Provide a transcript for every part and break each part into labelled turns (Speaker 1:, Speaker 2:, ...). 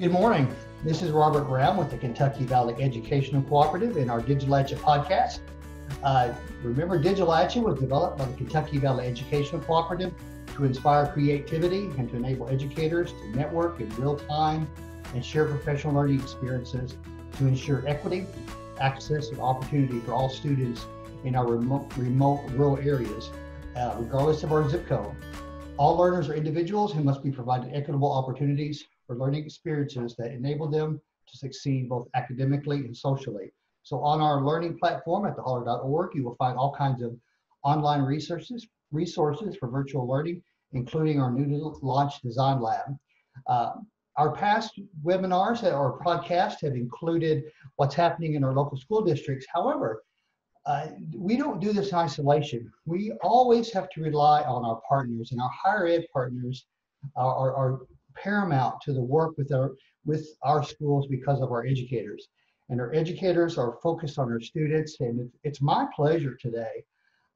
Speaker 1: Good morning. This is Robert Brown with the Kentucky Valley Educational Cooperative in our Digitalachia podcast. Remember, Digitalachia was developed by the Kentucky Valley Educational Cooperative to inspire creativity and to enable educators to network in real time and share professional learning experiences to ensure equity, access, and opportunity for all students in our remote rural areas, regardless of our zip code. All learners are individuals who must be provided equitable opportunities for learning experiences that enable them to succeed both academically and socially. So on our learning platform at theholler.org, you will find all kinds of online resources for virtual learning, including our newly launched Design Lab. Our past webinars or podcasts have included what's happening in our local school districts. However, we don't do this in isolation. We always have to rely on our partners, and our higher ed partners are paramount to the work with our schools because of our educators. And our educators are focused on our students. And it's my pleasure today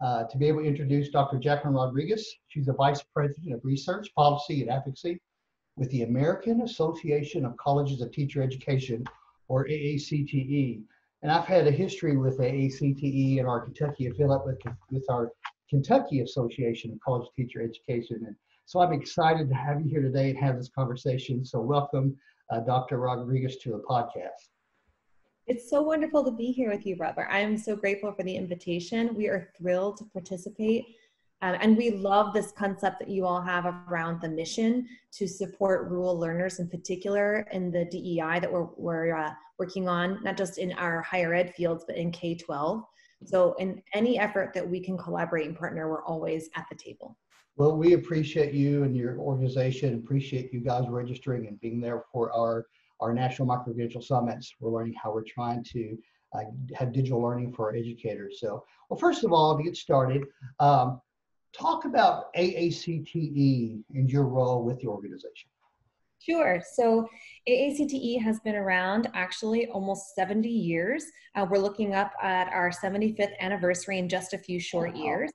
Speaker 1: to be able to introduce Dr. Jacqueline Rodriguez. She's the Vice President of Research, Policy, and Advocacy with the American Association of Colleges of Teacher Education, or AACTE. And I've had a history with AACTE and our Kentucky affiliate with our Kentucky Association of College Teacher Education. And so I'm excited to have you here today and have this conversation. So welcome, Dr. Rodriguez, to the podcast.
Speaker 2: It's so wonderful to be here with you, Robert. I'm so grateful for the invitation. We are thrilled to participate. And we love this concept that you all have around the mission to support rural learners in particular in the DEI that we're working on, not just in our higher ed fields, but in K-12. So in any effort that we can collaborate and partner, we're always at the table.
Speaker 1: Well, we appreciate you and your organization, appreciate you guys registering and being there for our National Micro-Credential Summits. We're learning how we're trying to have digital learning for our educators. So, well, first of all, to get started, talk about AACTE and your role with the organization.
Speaker 2: Sure. So AACTE has been around actually almost 70 years. We're looking up at our 75th anniversary in just a few short years.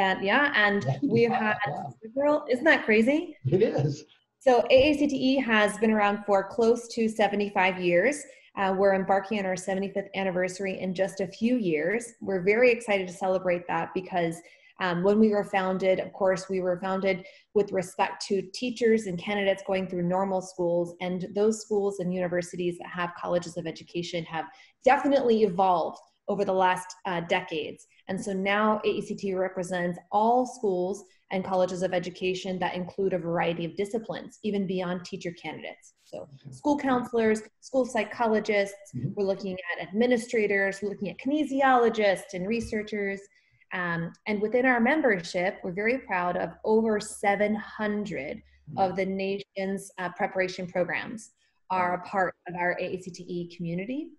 Speaker 2: And we've had several, isn't that crazy?
Speaker 1: It is.
Speaker 2: So AACTE has been around for close to 75 years. We're embarking on our 75th anniversary in just a few years. We're very excited to celebrate that because when we were founded, of course, we were founded with respect to teachers and candidates going through normal schools, and those schools and universities that have colleges of education have definitely evolved over the last decades. And so now AACTE represents all schools and colleges of education that include a variety of disciplines, even beyond teacher candidates. So school counselors, school psychologists, we're looking at administrators, we're looking at kinesiologists and researchers. And within our membership, we're very proud of over 700 of the nation's preparation programs are a part of our AACTE community.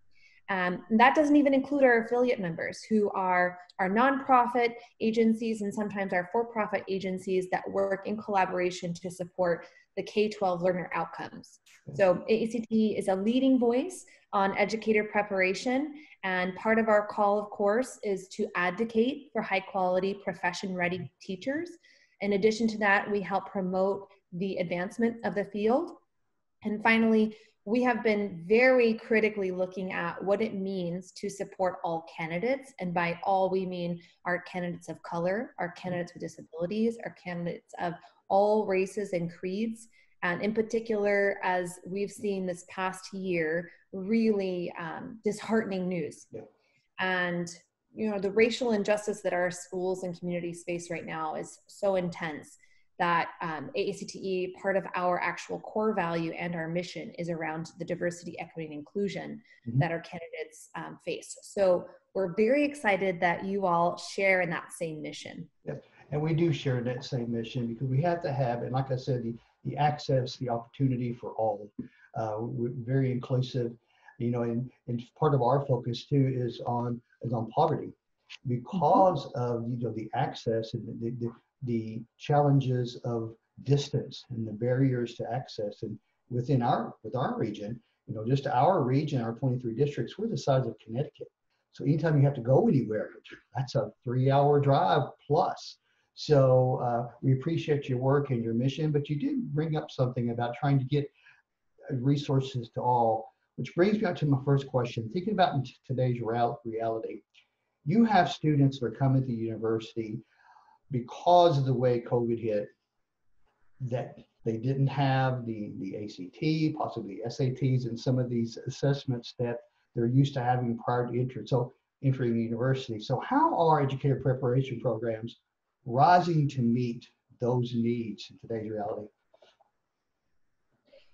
Speaker 2: And that doesn't even include our affiliate members, who are our nonprofit agencies and sometimes our for-profit agencies that work in collaboration to support the K-12 learner outcomes. So AACTE is a leading voice on educator preparation, and part of our call, of course, is to advocate for high-quality, profession-ready teachers. In addition to that, we help promote the advancement of the field. And finally, we have been very critically looking at what it means to support all candidates. And by all, we mean our candidates of color, our candidates with disabilities, our candidates of all races and creeds. And in particular, as we've seen this past year, really disheartening news. Yeah. And, you know, the racial injustice that our schools and communities face right now is so intense that AACTE, part of our actual core value and our mission is around the diversity, equity, and inclusion that our candidates face. So we're very excited that you all share in that same mission.
Speaker 1: Yeah. And we do share that same mission because we have to have, and like I said, the access, the opportunity for all. We're very inclusive, you know, and part of our focus too is on poverty because of, you know, the access and the challenges of distance and the barriers to access. And with our region, you know, just our region, our 23 districts, we're the size of Connecticut. So anytime you have to go anywhere, that's a 3-hour drive plus. So we appreciate your work and your mission, but you did bring up something about trying to get resources to all, which brings me up to my first question. Thinking about in today's reality, you have students that are coming to university because of the way COVID hit, that they didn't have the ACT, possibly SATs, and some of these assessments that they're used to having prior to entering the university. So how are educator preparation programs rising to meet those needs in today's reality?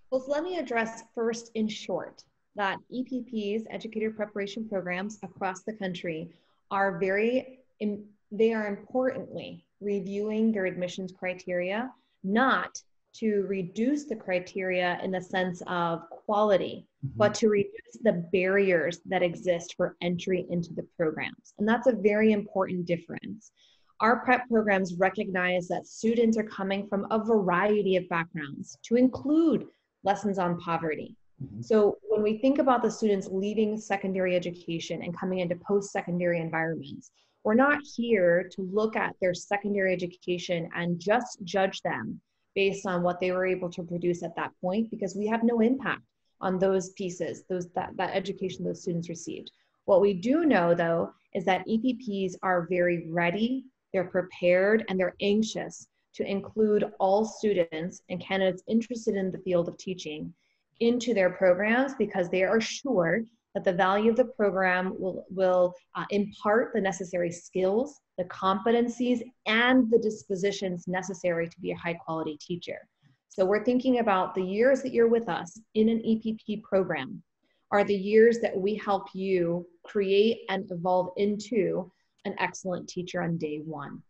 Speaker 2: Well, so let me address first in short that EPPs, educator preparation programs across the country, are they are importantly reviewing their admissions criteria, not to reduce the criteria in the sense of quality, but to reduce the barriers that exist for entry into the programs. And that's a very important difference. Our prep programs recognize that students are coming from a variety of backgrounds, to include lessons on poverty. So when we think about the students leaving secondary education and coming into post-secondary environments, we're not here to look at their secondary education and just judge them based on what they were able to produce at that point, because we have no impact on those pieces, that education those students received. What we do know, though, is that EPPs are very ready, they're prepared, and they're anxious to include all students and candidates interested in the field of teaching into their programs, because they are sure that the value of the program will impart the necessary skills, the competencies, and the dispositions necessary to be a high quality teacher. So we're thinking about the years that you're with us in an EPP program are the years that we help you create and evolve into an excellent teacher on day one.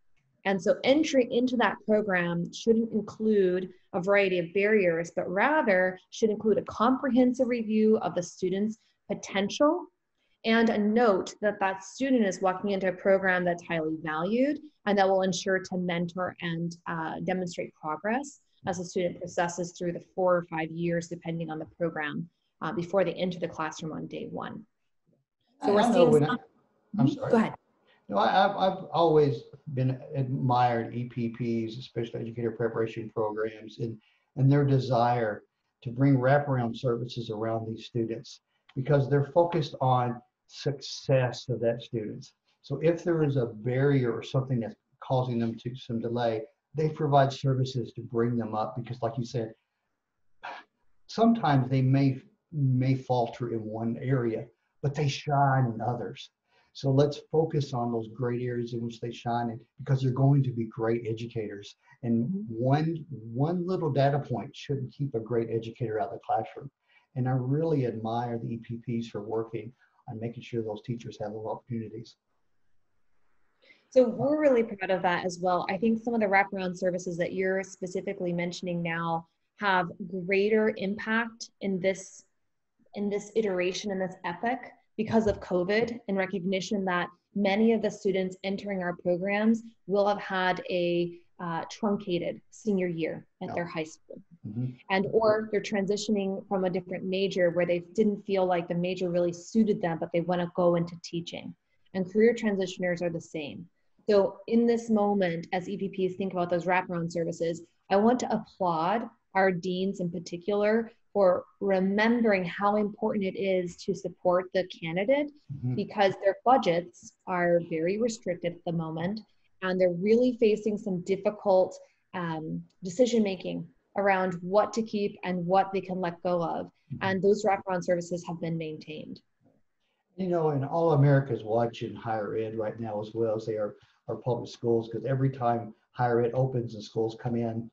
Speaker 2: And so entry into that program shouldn't include a variety of barriers, but rather should include a comprehensive review of the student's potential and a note that that student is walking into a program that's highly valued and that will ensure to mentor and demonstrate progress as the student processes through the 4 or 5 years, depending on the program, before they enter the classroom on day one. So we're seeing
Speaker 1: I'm sorry.
Speaker 2: Go ahead.
Speaker 1: No, I've always been admired EPPs, especially educator preparation programs, and their desire to bring wraparound services around these students, because they're focused on success of that student. So if there is a barrier or something that's causing them to some delay, they provide services to bring them up, because like you said, sometimes they may falter in one area, but they shine in others. So let's focus on those great areas in which they shine in, because they're going to be great educators. And one little data point shouldn't keep a great educator out of the classroom. And I really admire the EPPs for working on making sure those teachers have those opportunities.
Speaker 2: So we're really proud of that as well. I think some of the wraparound services that you're specifically mentioning now have greater impact in this iteration, in this epoch, because of COVID, in recognition that many of the students entering our programs will have had a truncated senior year at their high school. And or they're transitioning from a different major where they didn't feel like the major really suited them, but they want to go into teaching. And career transitioners are the same. So in this moment, as EPPs think about those wraparound services, I want to applaud our deans in particular for remembering how important it is to support the candidate, because their budgets are very restricted at the moment, and they're really facing some difficult decision-making around what to keep and what they can let go of. And those wraparound services have been maintained.
Speaker 1: You know, and all America's watching higher ed right now, as well as they are our public schools, because every time higher ed opens and schools come in,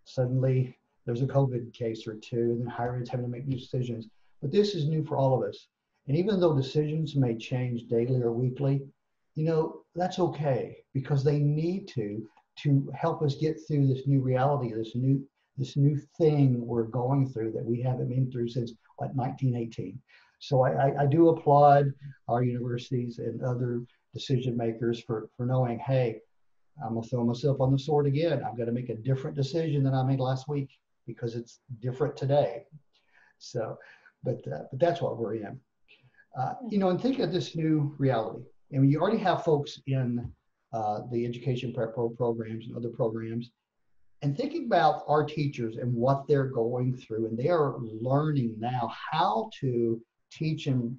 Speaker 1: suddenly there's a COVID case or two, and then higher ed's having to make new decisions. But this is new for all of us. And even though decisions may change daily or weekly, you know, that's okay, because they need to help us get through this new reality, this new thing we're going through that we haven't been through since like 1918. So I do applaud our universities and other decision makers for knowing, hey, I'm gonna throw myself on the sword again. I'm gonna make a different decision than I made last week, because it's different today. So, but that's what we're in. You know, and think of this new reality. I mean, you already have folks in the education prep programs and other programs, And thinking about our teachers and what they're going through, and they are learning now how to teach in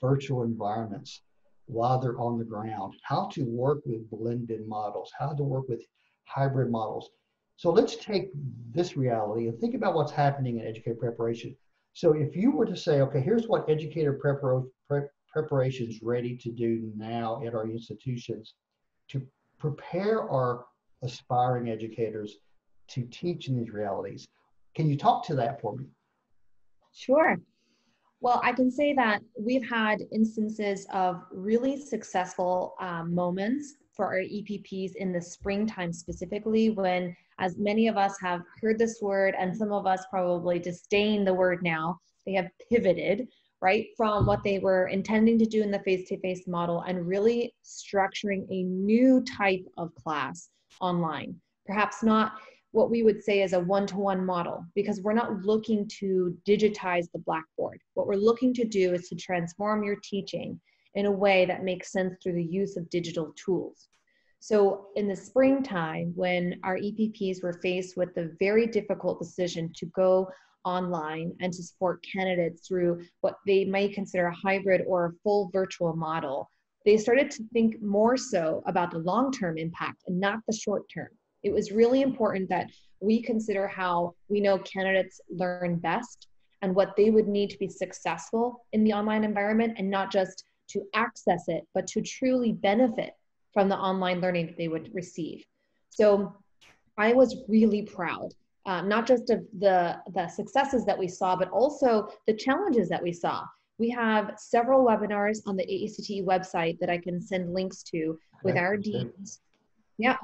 Speaker 1: virtual environments while they're on the ground, how to work with blended models, how to work with hybrid models. So let's take this reality and think about what's happening in educator preparation. So if you were to say, okay, here's what educator preparation is ready to do now at our institutions to prepare our aspiring educators to teach in these realities. Can you talk to that for me?
Speaker 2: Sure. Well, I can say that we've had instances of really successful moments for our EPPs in the springtime specifically, when, as many of us have heard this word, and some of us probably disdain the word now, they have pivoted, right, from what they were intending to do in the face-to-face model and really structuring a new type of class online. Perhaps not what we would say is a one-to-one model, because we're not looking to digitize the blackboard. What we're looking to do is to transform your teaching in a way that makes sense through the use of digital tools. So in the springtime, when our EPPs were faced with the very difficult decision to go online and to support candidates through what they may consider a hybrid or a full virtual model, they started to think more so about the long-term impact and not the short-term. It was really important that we consider how we know candidates learn best and what they would need to be successful in the online environment, and not just to access it, but to truly benefit from the online learning that they would receive. So I was really proud, not just of the successes that we saw, but also the challenges that we saw. We have several webinars on the AACTE website that I can send links to with our deans,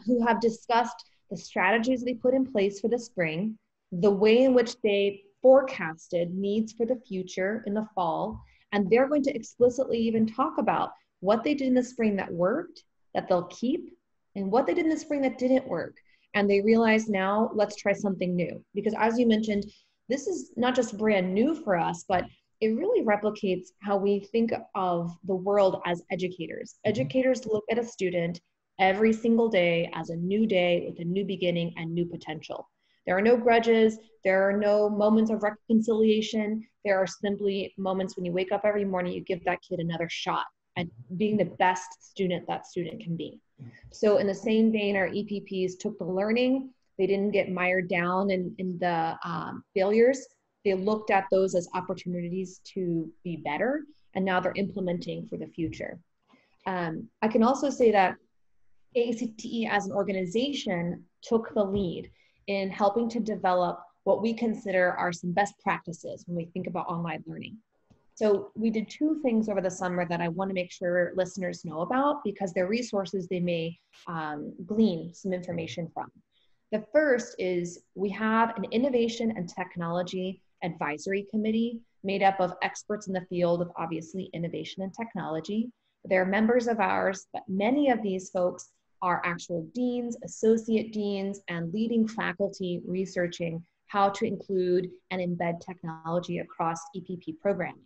Speaker 2: who have discussed the strategies they put in place for the spring, the way in which they forecasted needs for the future in the fall, and they're going to explicitly even talk about what they did in the spring that worked, that they'll keep, and what they did in the spring that didn't work. And they realize now, let's try something new. Because as you mentioned, this is not just brand new for us, but it really replicates how we think of the world as educators. Educators look at a student every single day as a new day with a new beginning and new potential. There are no grudges. There are no moments of reconciliation. There are simply moments when you wake up every morning, you give that kid another shot at being the best student that student can be. So in the same vein, our EPPs took the learning. They didn't get mired down in the failures. They looked at those as opportunities to be better, and now they're implementing for the future. I can also say that AACTE as an organization took the lead in helping to develop what we consider are some best practices when we think about online learning. So we did two things over the summer that I want to make sure listeners know about, because they're resources they may glean some information from. The first is we have an innovation and technology advisory committee made up of experts in the field of, obviously, innovation and technology. They're members of ours, but many of these folks are actual deans, associate deans, and leading faculty researching how to include and embed technology across EPP programming.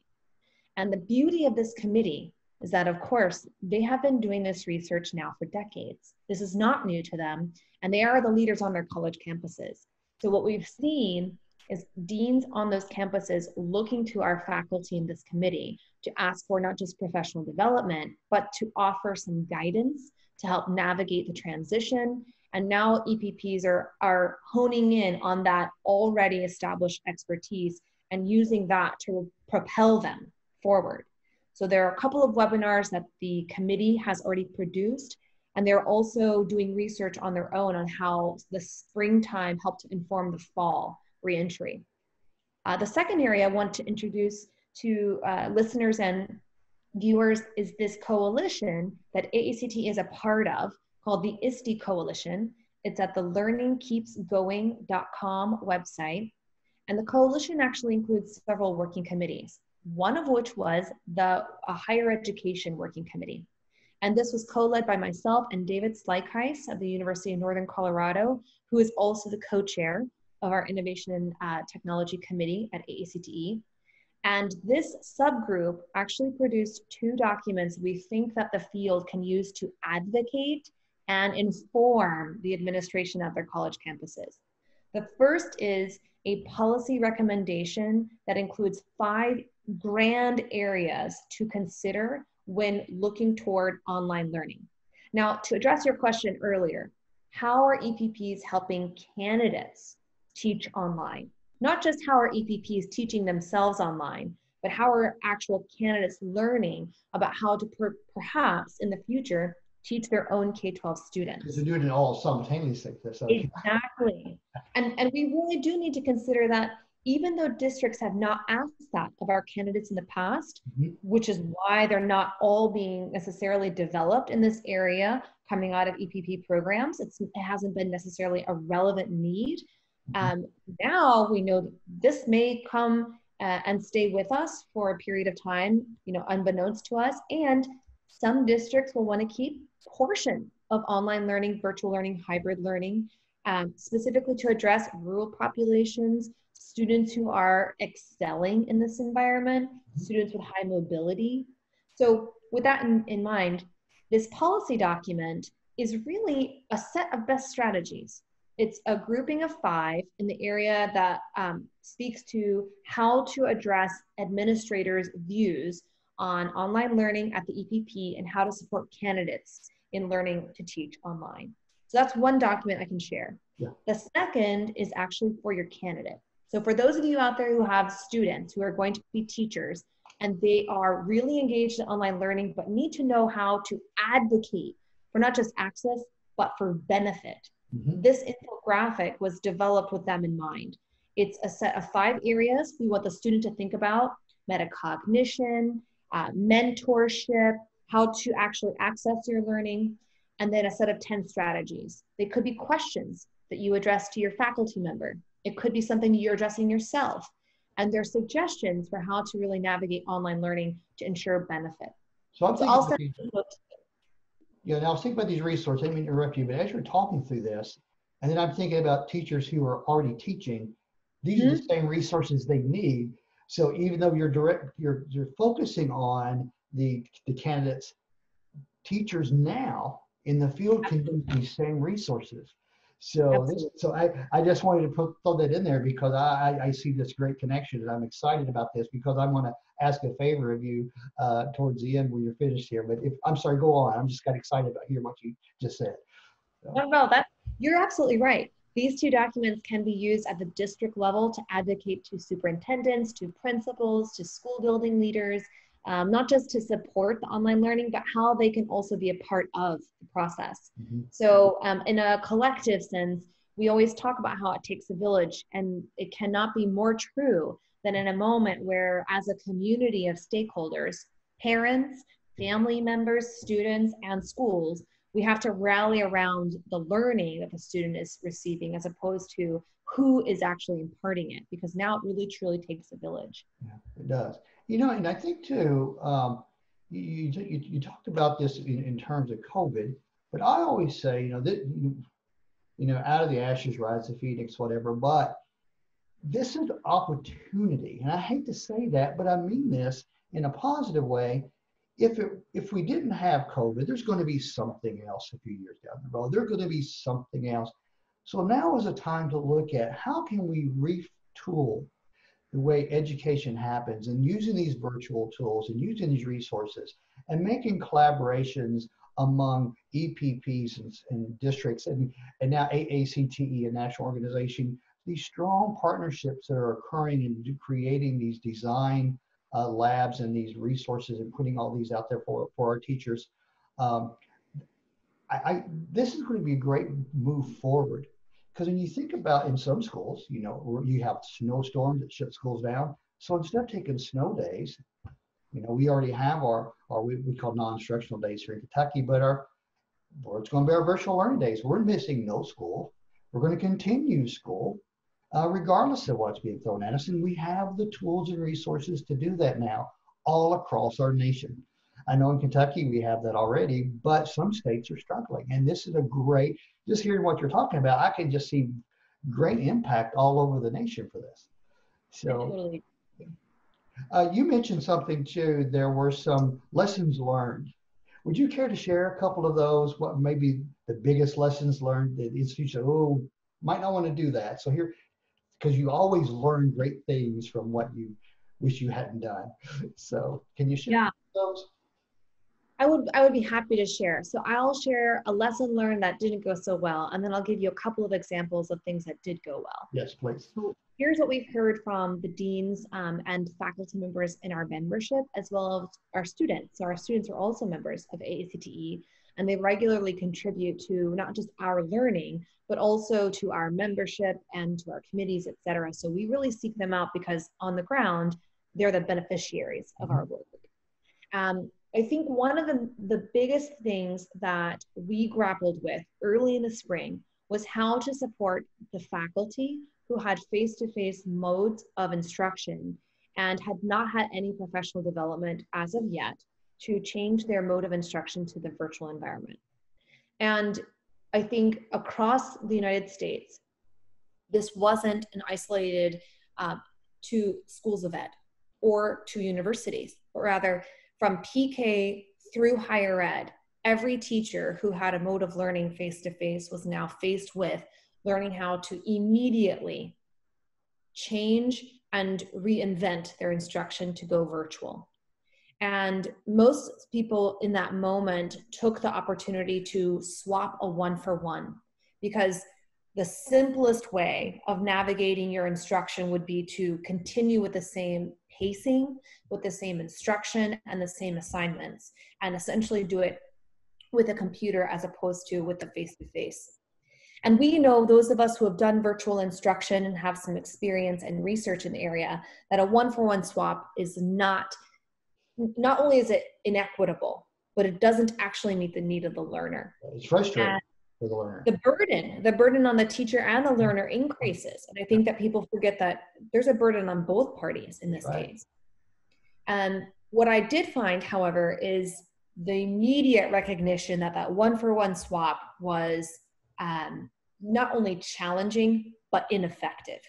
Speaker 2: And the beauty of this committee is that, of course, they have been doing this research now for decades. This is not new to them, and they are the leaders on their college campuses. So what we've seen is deans on those campuses looking to our faculty in this committee to ask for not just professional development, but to offer some guidance to help navigate the transition. And now EPPs are honing in on that already established expertise and using that to propel them forward. So there are a couple of webinars that the committee has already produced, and they're also doing research on their own on how the springtime helped to inform the fall reentry. The second area I want to introduce to listeners and viewers is this coalition that AACTE is a part of, called the ISTE Coalition. It's at the learningkeepsgoing.com website. And the coalition actually includes several working committees, one of which was the Higher Education Working Committee. And this was co-led by myself and David Slykeis of the University of Northern Colorado, who is also the co-chair of our Innovation and Technology Committee at AACTE. And this subgroup actually produced two documents we think that the field can use to advocate and inform the administration at their college campuses. The first is a policy recommendation that includes 5 grand areas to consider when looking toward online learning. Now, to address your question earlier, how are EPPs helping candidates teach online? Not just how are EPPs teaching themselves online, but how are actual candidates learning about how to perhaps in the future teach their own K-12 students.
Speaker 1: Because they're doing it all simultaneously. So.
Speaker 2: Exactly. And we really do need to consider that even though districts have not asked that of our candidates in the past, which is why they're not all being necessarily developed in this area coming out of EPP programs, it hasn't been necessarily a relevant need. Now we know that this may come and stay with us for a period of time, unbeknownst to us, and some districts will want to keep portion of online learning, virtual learning, hybrid learning, specifically to address rural populations, students who are excelling in this environment, students with high mobility. So with that in mind, this policy document is really a set of best strategies. It's a grouping of 5 in the area that speaks to how to address administrators' views on online learning at the EPP and how to support candidates in learning to teach online. So that's one document I can share.
Speaker 1: Yeah.
Speaker 2: The second is actually for your candidate. So for those of you out there who have students who are going to be teachers and they are really engaged in online learning but need to know how to advocate for not just access, but for benefit. This infographic was developed with them in mind. It's a set of 5 areas we want the student to think about: metacognition, mentorship, how to actually access your learning, and then a set of 10 strategies. They could be questions that you address to your faculty member. It could be something you're addressing yourself. And they're suggestions for how to really navigate online learning to ensure benefit.
Speaker 1: So I'm thinking,
Speaker 2: I'll send
Speaker 1: and I was thinking about these resources. I didn't mean to interrupt you, but as you're talking through this, and then I'm thinking about teachers who are already teaching, these are the same resources they need. So even though you're focusing on the candidates, teachers now in the field can use these same resources. So I just wanted to throw that in there because I see this great connection and I'm excited about this because I want to ask a favor of you towards the end when you're finished here. But I'm sorry, go on. I'm just got excited about hearing what you just said. So.
Speaker 2: No, you're absolutely right. These 2 documents can be used at the district level to advocate to superintendents, to principals, to school building leaders, not just to support the online learning, but how they can also be a part of the process. So in a collective sense, we always talk about how it takes a village, and it cannot be more true than in a moment where, as a community of stakeholders, parents, family members, students, and schools, we have to rally around the learning that the student is receiving as opposed to who is actually imparting it, because now it really truly takes a village.
Speaker 1: Yeah, it does. And I think too, you talked about this in terms of COVID, but I always say, out of the ashes rise the phoenix, whatever, but this is opportunity. And I hate to say that, but I mean this in a positive way. If we didn't have COVID, there's going to be something else a few years down the road. There's going to be something else. So now is a time to look at how can we retool the way education happens and using these virtual tools and using these resources and making collaborations among EPPs and districts and now AACTE, a national organization, these strong partnerships that are occurring in creating these design labs and these resources and putting all these out there for our teachers. This is going to be a great move forward. Because when you think about in some schools, you have snowstorms that shut schools down. So instead of taking snow days, we already have our we call non-instructional days here in Kentucky, but it's going to be our virtual learning days. We're missing no school. We're going to continue school regardless of what's being thrown at us. And we have the tools and resources to do that now all across our nation. I know in Kentucky we have that already, but some states are struggling. And this is just hearing what you're talking about, I can just see great impact all over the nation for this. So
Speaker 2: totally.
Speaker 1: You mentioned something too, there were some lessons learned. Would you care to share a couple of those? What maybe the biggest lessons learned that the institution, might not want to do that. So here, because you always learn great things from what you wish you hadn't done. So can you share
Speaker 2: Yeah.
Speaker 1: those?
Speaker 2: I would be happy to share. So I'll share a lesson learned that didn't go so well, and then I'll give you a couple of examples of things that did go well.
Speaker 1: Yes, please.
Speaker 2: So here's what we've heard from the deans and faculty members in our membership, as well as our students. So our students are also members of AACTE, and they regularly contribute to not just our learning, but also to our membership and to our committees, et cetera. So we really seek them out because on the ground, they're the beneficiaries of our work. I think one of the biggest things that we grappled with early in the spring was how to support the faculty who had face-to-face modes of instruction and had not had any professional development as of yet to change their mode of instruction to the virtual environment. And I think across the United States, this wasn't an isolated to schools of ed or to universities, but rather from PK through higher ed, every teacher who had a mode of learning face-to-face was now faced with learning how to immediately change and reinvent their instruction to go virtual. And most people in that moment took the opportunity to swap a one-for-one, because the simplest way of navigating your instruction would be to continue with the same pacing, with the same instruction and the same assignments, and essentially do it with a computer as opposed to with the face-to-face. And we know, those of us who have done virtual instruction and have some experience and research in the area, that a one-for-one swap is not only is it inequitable, but it doesn't actually meet the need of the learner.
Speaker 1: It's frustrating for the learner.
Speaker 2: The burden on the teacher and the learner increases. And I think that people forget that there's a burden on both parties in this case. And what I did find, however, is the immediate recognition that that one-for-one swap was not only challenging, but ineffective.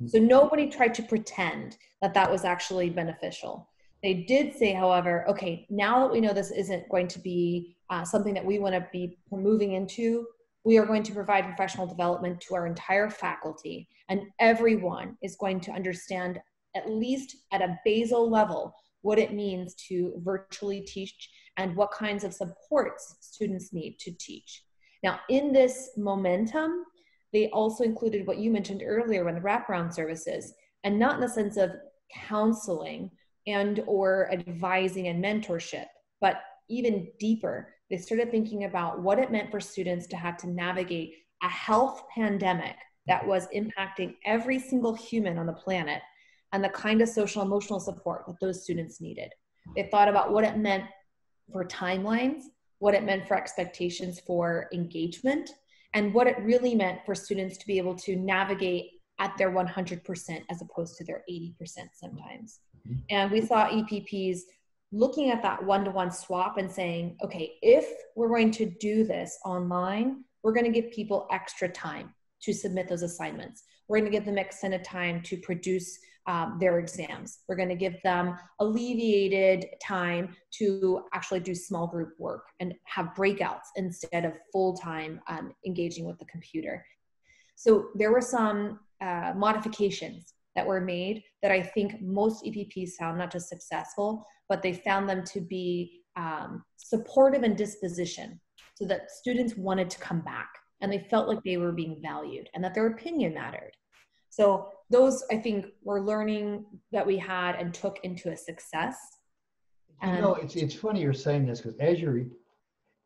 Speaker 2: So nobody tried to pretend that that was actually beneficial. They did say, however, okay, now that we know this isn't going to be something that we want to be moving into, we are going to provide professional development to our entire faculty, and everyone is going to understand, at least at a basal level, what it means to virtually teach and what kinds of supports students need to teach. Now, in this momentum, they also included what you mentioned earlier in the wraparound services, and not in the sense of counseling and or advising and mentorship, but even deeper, they started thinking about what it meant for students to have to navigate a health pandemic that was impacting every single human on the planet, and the kind of social emotional support that those students needed. They thought about what it meant for timelines, what it meant for expectations for engagement, and what it really meant for students to be able to navigate at their 100% as opposed to their 80% sometimes. And we saw EPPs looking at that one-to-one swap and saying, okay, if we're going to do this online, we're going to give people extra time to submit those assignments. We're going to give them extended time to produce their exams. We're going to give them alleviated time to actually do small group work and have breakouts instead of full-time engaging with the computer. So there were some modifications that were made that I think most EPPs found not just successful, but they found them to be supportive in disposition, so that students wanted to come back and they felt like they were being valued and that their opinion mattered. So those, I think, were learning that we had and took into a success.
Speaker 1: You know, it's funny you're saying this, because as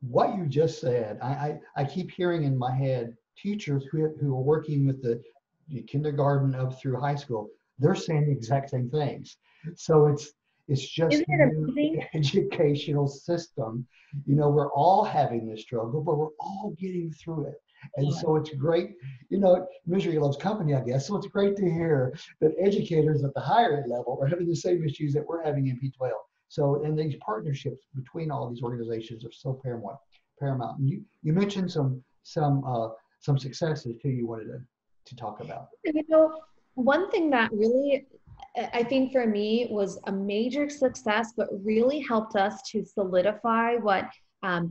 Speaker 1: what you just said, I keep hearing in my head teachers who are working with the kindergarten up through high school, they're saying the exact same things. So it's just the educational system. You know, we're all having this struggle, but we're all getting through it. And so it's great, you know, misery loves company, I guess. So it's great to hear that educators at the higher ed level are having the same issues that we're having in P12. So, and these partnerships between all these organizations are so paramount. And you mentioned some successes too you wanted to talk about.
Speaker 2: You know, one thing that really, I think for me was a major success, but really helped us to solidify what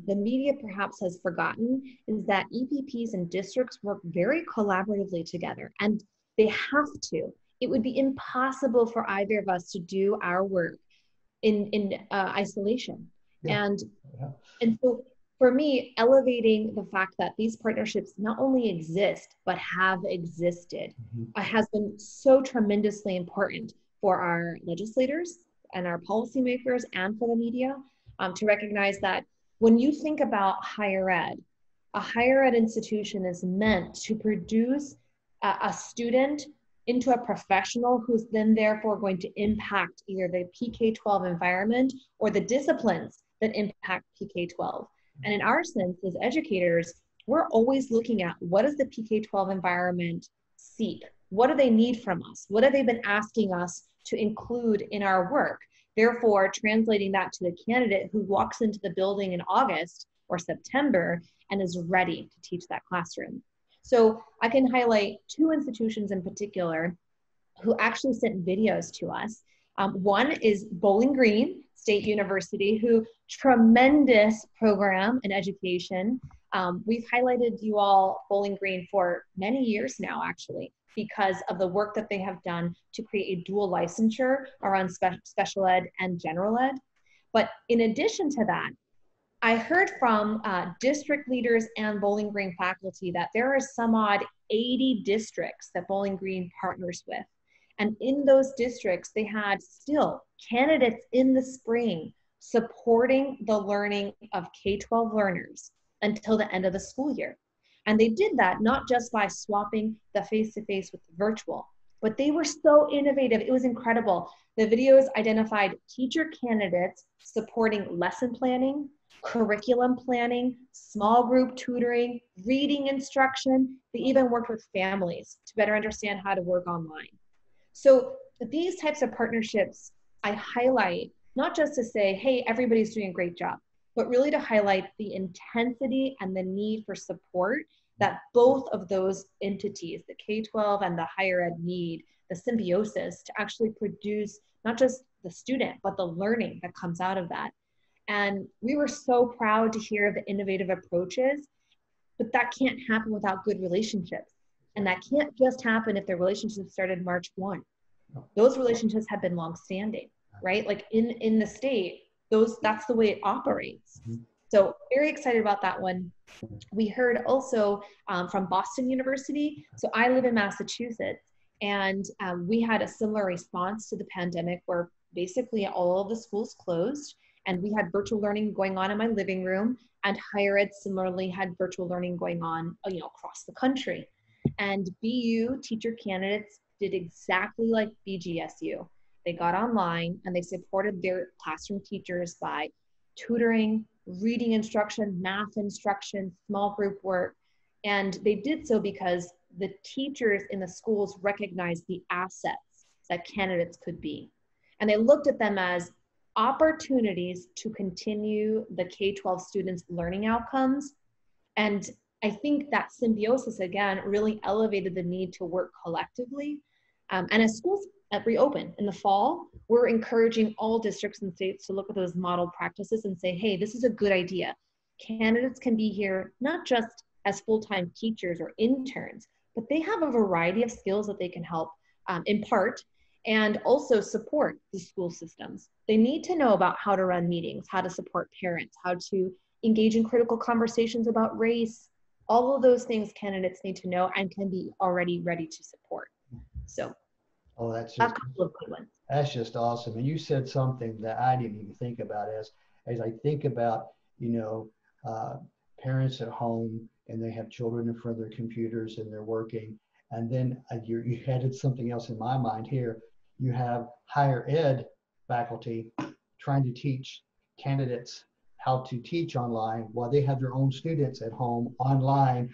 Speaker 2: the media perhaps has forgotten is that EPPs and districts work very collaboratively together, and they have to. It would be impossible for either of us to do our work in isolation.
Speaker 1: Yeah.
Speaker 2: And,
Speaker 1: Yeah.
Speaker 2: and so for me, elevating the fact that these partnerships not only exist, but have existed has been so tremendously important for our legislators and our policymakers and for the media to recognize that when you think about higher ed, a higher ed institution is meant to produce a student into a professional who's then therefore going to impact either the PK-12 environment or the disciplines that impact PK-12. And in our sense, as educators, we're always looking at what does the PK-12 environment seek? What do they need from us? What have they been asking us to include in our work? Therefore, translating that to the candidate who walks into the building in August or September and is ready to teach that classroom. So I can highlight two institutions in particular who actually sent videos to us. One is Bowling Green State University, who tremendous program in education. We've highlighted you all Bowling Green for many years now, actually, because of the work that they have done to create a dual licensure around special ed and general ed. But in addition to that, I heard from district leaders and Bowling Green faculty that there are some odd 80 districts that Bowling Green partners with. And in those districts, they had still candidates in the spring supporting the learning of K-12 learners until the end of the school year. And they did that not just by swapping the face-to-face with the virtual, but they were so innovative. It was incredible. The videos identified teacher candidates supporting lesson planning, curriculum planning, small group tutoring, reading instruction. They even worked with families to better understand how to work online. So these types of partnerships I highlight, not just to say, hey, everybody's doing a great job, but really to highlight the intensity and the need for support that both of those entities, the K-12 and the higher ed, need, the symbiosis to actually produce not just the student, but the learning that comes out of that. And we were so proud to hear the innovative approaches, but that can't happen without good relationships. And that can't just happen if the relationship started March 1. Those relationships have been longstanding, right? Like in the state, that's the way it operates. So very excited about that one. We heard also from Boston University. So I live in Massachusetts, and we had a similar response to the pandemic where basically all of the schools closed, and we had virtual learning going on in my living room, and higher ed similarly had virtual learning going on, across the country. And BU teacher candidates did exactly like BGSU. They got online and they supported their classroom teachers by tutoring, reading instruction, math instruction, small group work. And they did so because the teachers in the schools recognized the assets that candidates could be. And they looked at them as opportunities to continue the K-12 students' learning outcomes. And I think that symbiosis, again, really elevated the need to work collectively. And as schools reopen in the fall, we're encouraging all districts and states to look at those model practices and say, hey, this is a good idea. Candidates can be here not just as full-time teachers or interns, but they have a variety of skills that they can help impart and also support the school systems. They need to know about how to run meetings, how to support parents, how to engage in critical conversations about race. All of those things candidates need to know and can be already ready to support. So
Speaker 1: that's
Speaker 2: a couple of good ones.
Speaker 1: That's just awesome. And you said something that I didn't even think about as I think about, parents at home and they have children in front of their computers and they're working. And then you added something else in my mind here. You have higher ed faculty trying to teach candidates how to teach online while they have their own students at home online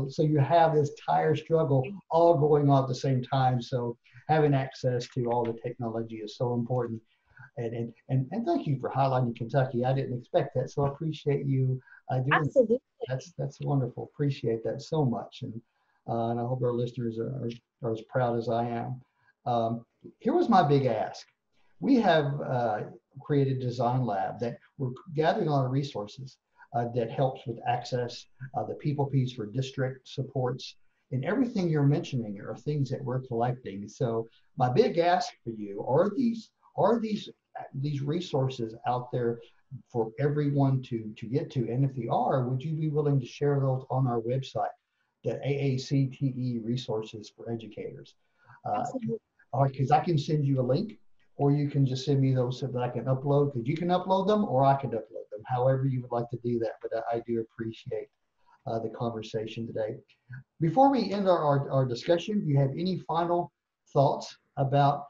Speaker 1: so you have this tire struggle all going on at the same time. So having access to all the technology is so important. And thank you for highlighting Kentucky. I didn't expect that, so I appreciate you doing
Speaker 2: Absolutely.
Speaker 1: That's wonderful. Appreciate that so much, and I hope our listeners are as proud as I am. Here was my big ask. We have created a design lab that we're gathering a lot of resources. that helps with access, the people piece for district supports, and everything you're mentioning are things that we're collecting. So my big ask for you, are these resources out there for everyone to get to? And if they are, would you be willing to share those on our website, the AACTE resources for educators?
Speaker 2: Absolutely.
Speaker 1: Because I can send you a link, or you can just send me those so that I can upload, because you can upload them or I can upload them, however you would like to do that. But I do appreciate the conversation today. Before we end our discussion, do you have any final thoughts about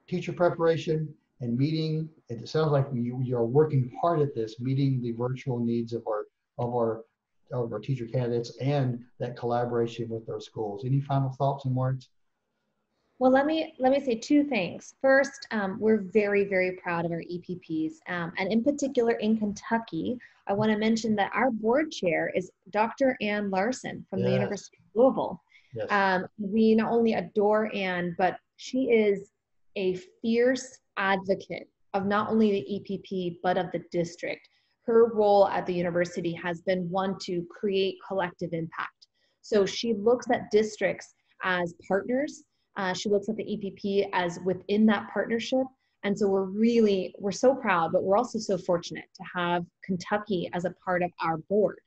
Speaker 1: teacher preparation and meeting? It sounds like you are working hard at this, meeting the virtual needs of our teacher candidates and that collaboration with our schools. Any final thoughts and words?
Speaker 2: Well, let me say two things. First, we're very, very proud of our EPPs. And in particular in Kentucky, I want to mention that our board chair is Dr. Ann Larson from the University of Louisville.
Speaker 1: Yes.
Speaker 2: We not only adore Ann, but she is a fierce advocate of not only the EPP, but of the district. Her role at the university has been one to create collective impact. So she looks at districts as partners. She looks at the EPP as within that partnership. And so we're so proud, but we're also so fortunate to have Kentucky as a part of our board.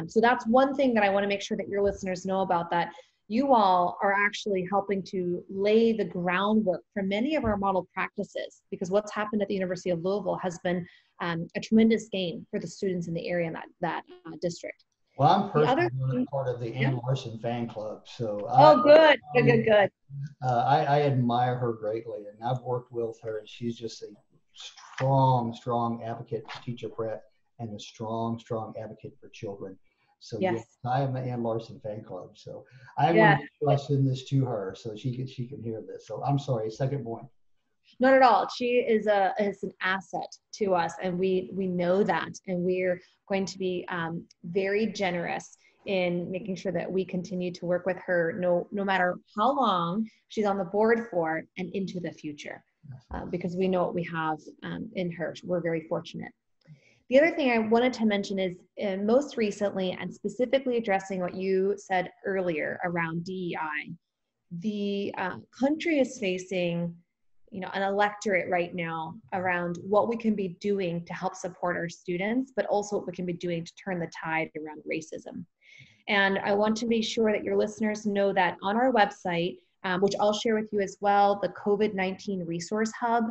Speaker 2: So that's one thing that I want to make sure that your listeners know about, that you all are actually helping to lay the groundwork for many of our model practices, because what's happened at the University of Louisville has been a tremendous gain for the students in the area in that district.
Speaker 1: Well, I'm personally part of the Ann Larson fan club, so
Speaker 2: good.
Speaker 1: I admire her greatly, and I've worked with her, and she's just a strong advocate for teacher prep and a strong advocate for children. So yes, I am the Ann Larson fan club. So I'm going to send this to her so she can hear this. So I'm sorry, second point.
Speaker 2: Not at all. She is an asset to us, and we know that, and we're going to be very generous in making sure that we continue to work with her no matter how long she's on the board for and into the future, because we know what we have in her. We're very fortunate. The other thing I wanted to mention is most recently, and specifically addressing what you said earlier around DEI, the country is facing an electorate right now around what we can be doing to help support our students, but also what we can be doing to turn the tide around racism. And I want to be sure that your listeners know that on our website, which I'll share with you as well, the COVID-19 Resource Hub,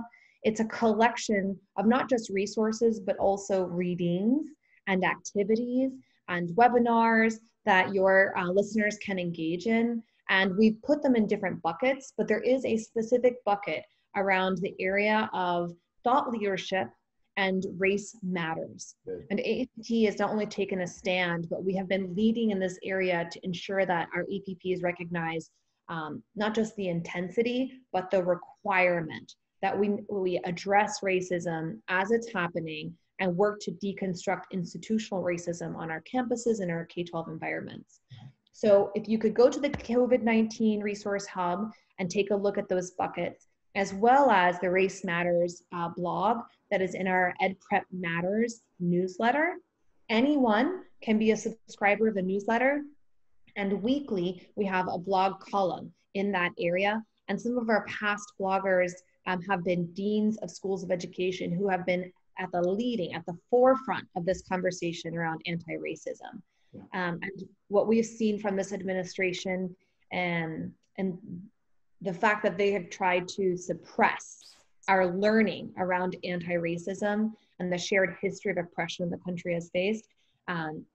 Speaker 2: it's a collection of not just resources, but also readings and activities and webinars that your listeners can engage in. And we've put them in different buckets, but there is a specific bucket around the area of thought leadership and race matters. Good. And AACTE has not only taken a stand, but we have been leading in this area to ensure that our EPPs recognize not just the intensity, but the requirement that we address racism as it's happening and work to deconstruct institutional racism on our campuses and our K-12 environments. So if you could go to the COVID-19 Resource Hub and take a look at those buckets, as well as the Race Matters blog that is in our Ed Prep Matters newsletter. Anyone can be a subscriber of the newsletter, and weekly we have a blog column in that area. And some of our past bloggers have been deans of schools of education who have been at the forefront of this conversation around anti-racism. Yeah. And what we've seen from this administration and the fact that they have tried to suppress our learning around anti-racism and the shared history of oppression the country has faced,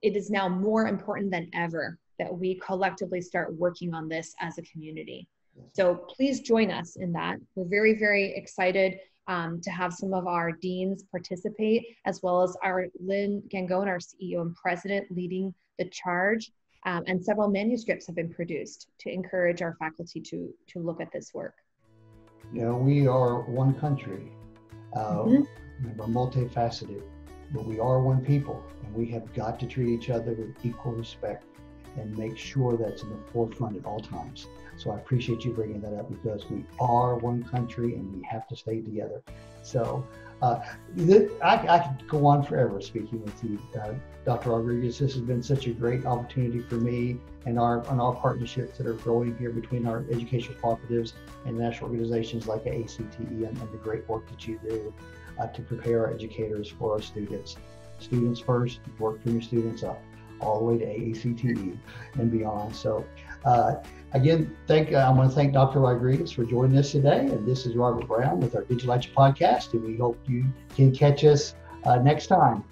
Speaker 2: it is now more important than ever that we collectively start working on this as a community. So please join us in that. We're very, very excited to have some of our deans participate, as well as our Lynn Gangone, our CEO and president, leading the charge. And several manuscripts have been produced to encourage our faculty to look at this work.
Speaker 1: We are one country. We're multifaceted, but we are one people, and we have got to treat each other with equal respect and make sure that's in the forefront at all times. So I appreciate you bringing that up, because we are one country and we have to stay together. So I could go on forever speaking with you, Dr. Rodriguez. This has been such a great opportunity for me and our partnerships that are growing here between our educational cooperatives and national organizations like AACTE, and the great work that you do to prepare our educators for our students. Students first, work from your students up, all the way to AACTE and beyond. So again, I want to thank Dr. Rodriguez for joining us today. And this is Robert Brown with our Digitalachia podcast, and we hope you can catch us next time.